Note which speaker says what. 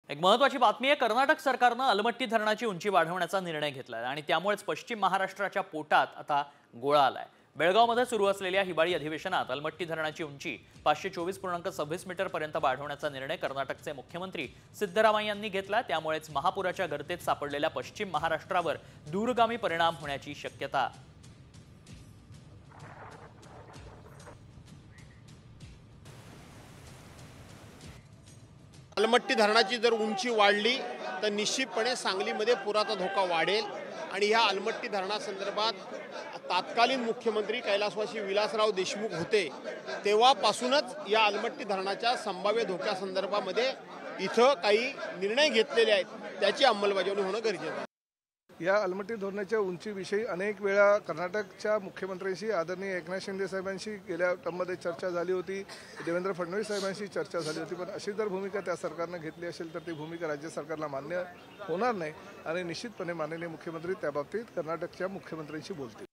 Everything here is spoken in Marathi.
Speaker 1: एक महत्त्वाची बातमी आहे। कर्नाटक सरकारनं अलमट्टी धरणाची उंची वाढवण्याचा निर्णय घेतलाय आणि त्यामुळेच पश्चिम महाराष्ट्राच्या पोटात आता गोळा आलाय। बेळगावमध्ये सुरू असलेल्या हिवाळी अधिवेशनात अलमट्टी धरणाची उंची 524.26 मीटर पर्यंत वाढवण्याचा निर्णय कर्नाटकचे मुख्यमंत्री सिद्धरामय्या यांनी घेतला। त्यामुळेच महापुराच्या गर्तेत सापडलेल्या पश्चिम महाराष्ट्रावर दूरगामी परिणाम होण्याची शक्यता
Speaker 2: अलमट्टी धरणाची जर उंची वाढली तर निश्चितपणे सांगलीमध्ये पुराचा धोका वाढेल आणि ह्या अलमट्टी धरणासंदर्भात तत्कालीन मुख्यमंत्री कैलासवासी विलासराव देशमुख होते तेव्हापासूनच या अलमट्टी धरणाच्या संभाव्य धोक्यासंदर्भामध्ये इथं काही निर्णय घेतलेले आहेत, त्याची अंमलबजावणी होणं गरजेचं आहे।
Speaker 3: या अलमट्टी धरणाच्या उंचीविषयी अनेक वेळा कर्नाटकच्या मुख्यमंत्र्यांशी आदरणीय एकनाथ शिंदे साहेबांशी गेल्या टर्ममध्ये चर्चा झाली होती, देवेंद्र फडणवीस साहेबांशी चर्चा झाली होती, पण अशी जर भूमिका त्या सरकारनं घेतली असेल तर ती भूमिका राज्य सरकारला मान्य होणार नाही आणि निश्चितपणे माननीय मुख्यमंत्री त्याबाबतीत कर्नाटकच्या मुख्यमंत्र्यांशी बोलतील।